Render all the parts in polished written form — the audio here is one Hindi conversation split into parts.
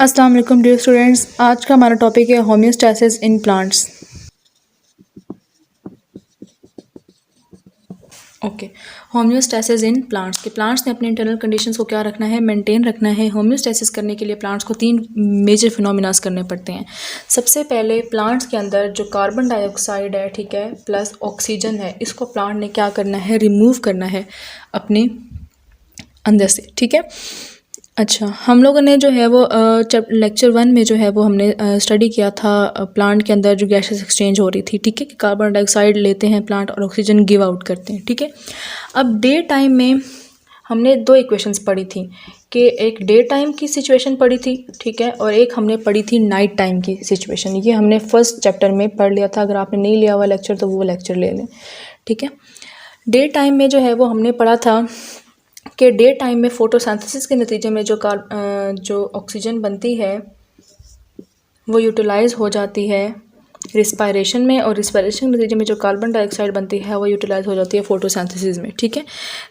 अस्सलाम वालेकुम डियर स्टूडेंट्स। आज का हमारा टॉपिक है homeostasis in plants. Okay, homeostasis in plants के प्लांट्स ने अपने इंटरनल कंडीशंस को क्या रखना है, मेंटेन रखना है। होमियोस्टैसिस करने के लिए प्लांट्स को 3 मेजर फिनोमिनास करने पड़ते हैं। सबसे पहले प्लांट्स के अंदर जो कार्बन डाइऑक्साइड है, ठीक है, प्लस ऑक्सीजन है, इसको प्लांट ने क्या करना है, रिमूव करना है अपने अंदर से, ठीक है। अच्छा, हम लोगों ने जो है वो लेक्चर 1 में जो है वो हमने स्टडी किया था प्लांट के अंदर जो गैसेस एक्सचेंज हो रही थी, ठीक है, कि कार्बन डाइऑक्साइड लेते हैं प्लांट और ऑक्सीजन गिव आउट करते हैं, ठीक है। अब डे टाइम में हमने 2 इक्वेशंस पढ़ी थी कि एक डे टाइम की सिचुएशन पढ़ी थी, ठीक है, और एक हमने पढ़ी थी नाइट टाइम की सिचुएशन। ये हमने फर्स्ट चैप्टर में पढ़ लिया था। अगर आपने नहीं लिया हुआ लेक्चर तो वो लेक्चर ले लें, ठीक है। डे टाइम में जो है वो हमने पढ़ा था कि डे टाइम में फोटोसिंथेसिस के नतीजे में जो ऑक्सीजन बनती है वो यूटिलाइज हो जाती है रिस्पायरेशन में, और रिस्पायरेशन के नतीजे में जो कार्बन डाइऑक्साइड बनती है वो यूटिलाइज हो जाती है फोटोसिंथेसिस में, ठीक है।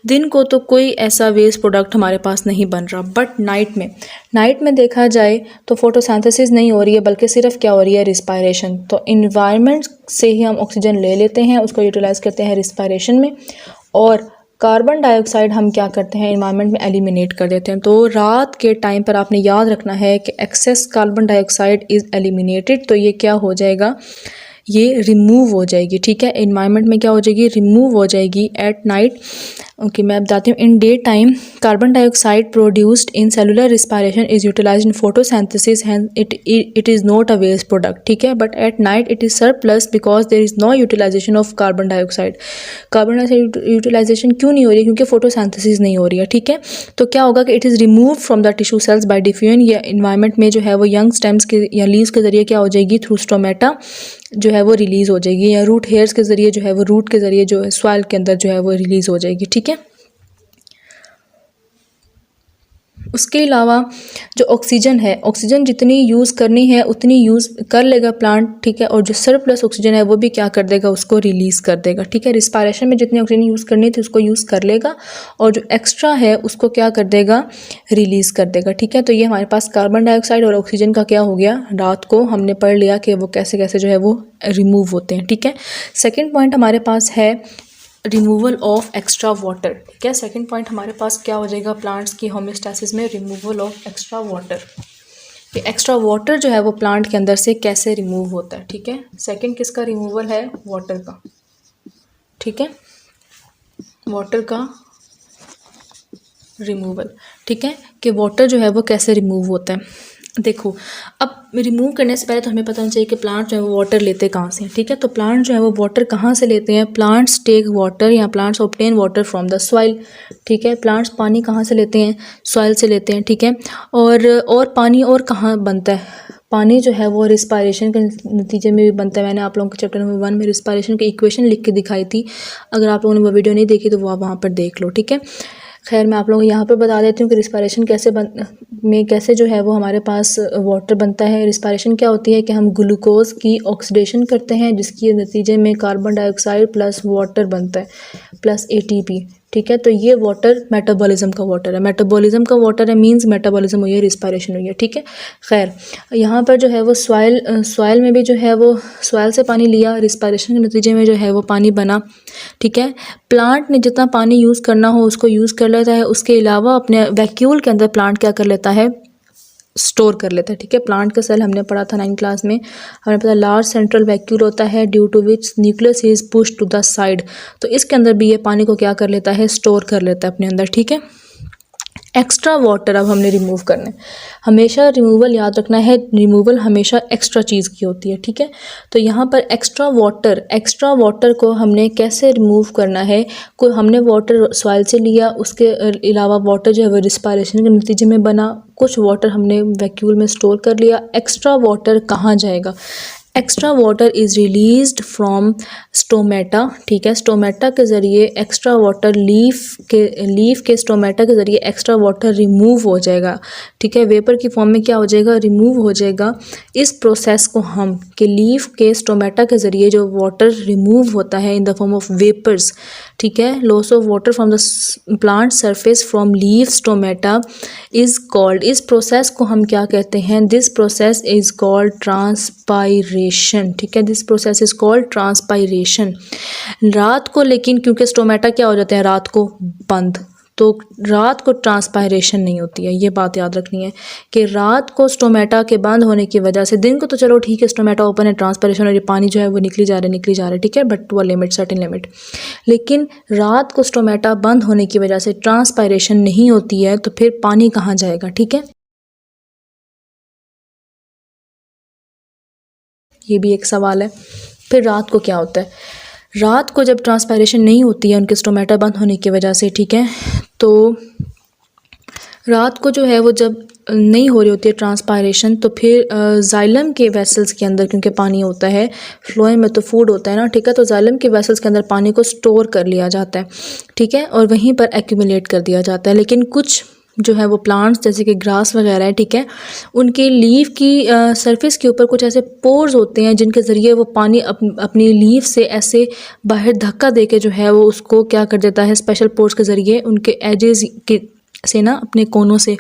दिन को तो कोई ऐसा वेस्ट प्रोडक्ट हमारे पास नहीं बन रहा, बट नाइट में देखा जाए तो फोटोसिंथेसिस नहीं हो रही है, बल्कि सिर्फ क्या हो रही है, रिस्पायरेशन। तो इन्वायरमेंट से ही हम ऑक्सीजन ले लेते हैं, उसको यूटिलाइज करते हैं रिस्पायरेशन में, और कार्बन डाइऑक्साइड हम क्या करते हैं, एनवायरनमेंट में एलिमिनेट कर देते हैं। तो रात के टाइम पर आपने याद रखना है कि excess carbon dioxide is eliminated, तो ये क्या हो जाएगा, ये रिमूव हो जाएगी, ठीक है। एनवायरनमेंट में क्या हो जाएगी, रिमूव हो जाएगी एट नाइट। ओके, मैं बताती हूँ। In day time carbon dioxide produced in cellular respiration is utilised in photosynthesis, hence it is not a waste product, ठीक है। But at night it is surplus because there is no utilisation of carbon dioxide. Carbon dioxide utilisation क्यों नहीं हो रही है, क्योंकि फोटोसिंथेसिस नहीं हो रही है, ठीक है। तो क्या होगा कि it is remove from the tissue cells bye diffusion. या इन्वायरमेंट में जो है वो यंग स्टेम्स के या लीव्स के जरिए क्या हो जाएगी, थ्रू स्टोमेटा जो है वो रिलीज़ हो जाएगी, या रूट हेयर्स के ज़रिए जो है वो रूट के ज़रिए जो है सॉइल के अंदर जो है वो रिलीज़ हो जाएगी, ठीक है। उसके अलावा जो ऑक्सीजन है, ऑक्सीजन जितनी यूज़ करनी है उतनी यूज़ कर लेगा प्लांट, ठीक है, और जो सरप्लस ऑक्सीजन है वो भी क्या कर देगा, उसको रिलीज़ कर देगा, ठीक है। रिस्पायरेशन में जितनी ऑक्सीजन यूज़ करनी थी उसको यूज़ कर लेगा, और जो एक्स्ट्रा है उसको क्या कर देगा, रिलीज़ कर देगा, ठीक है। तो ये हमारे पास कार्बन डाइऑक्साइड और ऑक्सीजन का क्या हो गया, रात को हमने पढ़ लिया कि वो कैसे कैसे जो है वो रिमूव होते हैं, ठीक है। सेकेंड पॉइंट हमारे पास है रिमूवल ऑफ एक्स्ट्रा वाटर, ठीक है। सेकंड पॉइंट हमारे पास क्या हो जाएगा प्लांट्स की होमियोस्टैसिस में, रिमूवल ऑफ एक्स्ट्रा वाटर। कि एक्स्ट्रा वाटर जो है वो प्लांट के अंदर से कैसे रिमूव होता है, ठीक है। सेकंड किसका रिमूवल है, वाटर का, ठीक है, वाटर का रिमूवल, ठीक है, कि वाटर जो है वो कैसे रिमूव होता है। देखो, अब रिमूव करने से पहले तो हमें पता होना चाहिए कि प्लांट जो है वो वाटर लेते कहाँ से हैं, ठीक है। तो प्लांट जो है वो वाटर कहाँ से लेते हैं, प्लांट्स टेक वाटर या plants obtain water from the soil, ठीक है। प्लांट्स पानी कहाँ से लेते हैं, सॉइल से लेते हैं, ठीक है। और पानी और कहाँ बनता है, पानी जो है वो रिस्पायरेशन के नतीजे में भी बनता है। मैंने आप लोगों को चैप्टर नंबर 1 में रिस्पायरेशन की इक्वेशन लिख के दिखाई थी, अगर आप लोगों ने वो वीडियो नहीं देखी तो वो आप वहाँ पर देख लो, ठीक है। खैर, मैं आप लोगों को यहाँ पर बता देती हूँ कि रिस्पायरेशन कैसे जो है वो हमारे पास वाटर बनता है। रिस्पायरेशन क्या होती है कि हम ग्लूकोज की ऑक्सीडेशन करते हैं, जिसके नतीजे में कार्बन डाइऑक्साइड प्लस वाटर बनता है, प्लस ATP, ठीक है। तो ये वाटर मेटाबॉलिज्म का वाटर है, मेटाबॉलिज्म का वाटर है, मींस मेटाबॉलिज्म हुई है, रिस्पायरेशन हुई है, ठीक है। खैर, यहाँ पर जो है वो सॉइल में भी जो है वो सॉइल से पानी लिया, रिस्पायरेशन के नतीजे में जो है वो पानी बना, ठीक है। प्लांट ने जितना पानी यूज़ करना हो उसको यूज़ कर लेता है, उसके अलावा अपने वैक्यूल के अंदर प्लांट क्या कर लेता है, स्टोर कर लेता है, ठीक है। प्लांट का सेल हमने पढ़ा था 9th क्लास में, हमें पता लार्ज सेंट्रल वैक्यूल होता है due to which nucleus is push to the side. तो इसके अंदर भी ये पानी को क्या कर लेता है, स्टोर कर लेता है अपने अंदर, ठीक है। एक्स्ट्रा वाटर अब हमने रिमूव करना है। हमेशा रिमूवल याद रखना है, रिमूवल हमेशा एक्स्ट्रा चीज़ की होती है, ठीक है। तो यहाँ पर एक्स्ट्रा वाटर को हमने कैसे रिमूव करना है, कोई हमने वाटर सॉइल से लिया, उसके अलावा वाटर जो है वो रिस्पायरेशन के नतीजे में बना, कुछ वाटर हमने वैक्यूल में स्टोर कर लिया। एक्स्ट्रा वाटर कहाँ जाएगा, extra water is released from stomata, ठीक है, स्टोमेटा के ज़रिए एक्स्ट्रा वाटर लीफ के स्टोमेटा के ज़रिए एक्स्ट्रा वाटर रिमूव हो जाएगा, ठीक है, वेपर की फॉर्म में क्या हो जाएगा, रिमूव हो जाएगा। इस प्रोसेस को हम कि लीफ के स्टोमेटा के ज़रिए जो वाटर रिमूव होता है in the form of vapours, ठीक है, loss of water from the plant surface from leaf stomata is called, इस प्रोसेस को हम क्या कहते हैं, this process is called transpiration, ठीक है, this process is called transpiration. रात को लेकिन क्योंकि स्टोमेटा क्या हो जाते हैं रात को बंद, तो रात को ट्रांसपायरेशन नहीं होती है, ये बात याद रखनी है कि रात को स्टोमेटा के बंद होने की वजह से, दिन को तो चलो ठीक है स्टोमेटा ओपन है, ट्रांसपायरेशन और ये पानी जो है वो निकली जा रहा है, ठीक है, but to a limit, certain limit. लेकिन रात को स्टोमेटा बंद होने की वजह से ट्रांसपायरेशन नहीं होती है, तो फिर पानी कहाँ जाएगा, ठीक है, ये भी एक सवाल है। फिर रात को क्या होता है, रात को जब ट्रांसपायरेशन नहीं होती है उनके स्टोमेटा बंद होने की वजह से, ठीक है, तो रात को जो है वो जब नहीं हो रही होती है ट्रांसपायरेशन, तो फिर जाइलम के वेसल्स के अंदर क्योंकि पानी होता है, फ्लोएम में तो फूड होता है ना, ठीक है, तो जाइलम के वेसल्स के अंदर पानी को स्टोर कर लिया जाता है, ठीक है, और वहीं पर एक्यूमुलेट कर दिया जाता है। लेकिन कुछ जो है वो प्लांट्स जैसे कि ग्रास वगैरह है, ठीक है, उनके लीफ की सरफेस के ऊपर कुछ ऐसे पोर्स होते हैं जिनके ज़रिए वो पानी अपनी लीफ से ऐसे बाहर धक्का दे के जो है वो उसको क्या कर देता है, स्पेशल पोर्स के ज़रिए उनके एजेस के से ना अपने कोनों से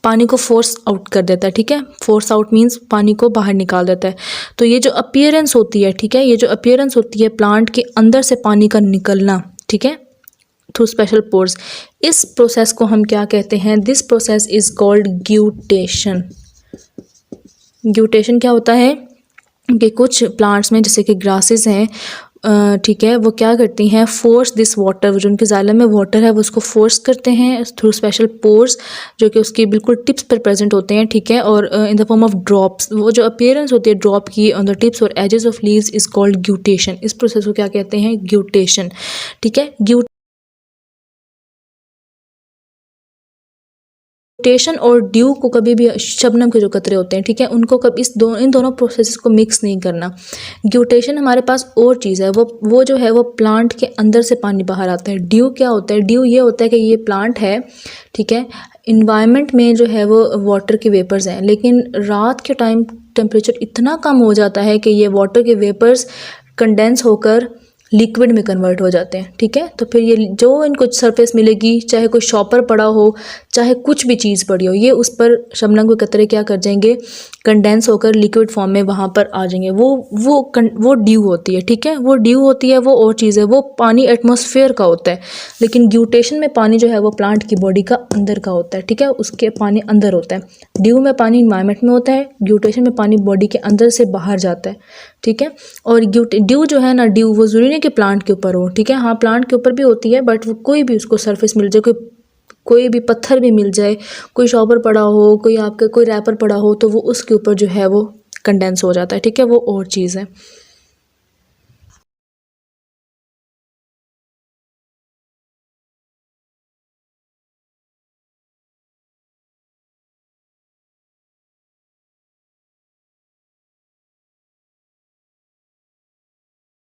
पानी को फोर्स आउट कर देता है, ठीक है, फोर्स आउट मीन्स पानी को बाहर निकाल देता है। तो ये जो अपीयरेंस होती है, ठीक है, ये जो अपीयरेंस होती है प्लांट के अंदर से पानी का निकलना, ठीक है, थ्रू स्पेशल पोर्स, इस प्रोसेस को हम क्या कहते हैं, this process is called guttation. Guttation क्या होता है कि कुछ प्लांट्स में जैसे कि ग्रासेस हैं, ठीक है, वो क्या करती हैं, फोर्स दिस वाटर, जो उनके जाइलम में वाटर है वो उसको फोर्स करते हैं थ्रू स्पेशल पोर्स जो कि उसकी बिल्कुल टिप्स पर प्रेजेंट होते हैं, ठीक है, और in the form of drops, वो जो अपीयरेंस होती है ड्रॉप की ऑन द टिप्स और edges of leaves is called guttation. इस प्रोसेस को क्या कहते हैं, ग्यूटेशन, ठीक है। ग्यूटेशन और ड्यू को कभी भी, शबनम के जो कतरे होते हैं, ठीक है, उनको कभी इन दोनों प्रोसेस को मिक्स नहीं करना। ग्यूटेशन हमारे पास और चीज़ है, वो जो है वो प्लांट के अंदर से पानी बाहर आता है। ड्यू क्या होता है, ड्यू ये होता है कि ये प्लांट है, ठीक है, इन्वायरमेंट में जो है वो वाटर के वेपर्स हैं, लेकिन रात के टाइम टेम्परेचर इतना कम हो जाता है कि ये वाटर के वेपर्स कंडेंस होकर लिक्विड में कन्वर्ट हो जाते हैं, ठीक है। तो फिर ये जो इनको सरफेस मिलेगी, चाहे कोई शॉपर पड़ा हो, चाहे कुछ भी चीज़ पड़ी हो, ये उस पर शबनम के कतरे क्या कर जाएंगे, कंडेंस होकर लिक्विड फॉर्म में वहाँ पर आ जाएंगे। वो ड्यू होती है, ठीक है, वो ड्यू होती है, वो और चीज़ है, वो पानी एटमॉस्फेयर का होता है। लेकिन ग्यूटेशन में पानी जो है वो प्लांट की बॉडी का अंदर का होता है, ठीक है, उसके पानी अंदर होता है। ड्यू में पानी इन्वायरमेंट में होता है, ग्यूटेशन में पानी बॉडी के अंदर से बाहर जाता है, ठीक है। और ड्यू जो है ना, ड्यू वो ज़रूरी नहीं कि प्लांट के ऊपर हो, ठीक है, हाँ प्लांट के ऊपर भी होती है, बट वो कोई भी उसको सरफेस मिल जाए, कोई भी पत्थर भी मिल जाए, कोई शॉपर पड़ा हो, कोई आपका कोई रैपर पड़ा हो, तो वो उसके ऊपर जो है वो कंडेंस हो जाता है, ठीक है, वो और चीज़ है।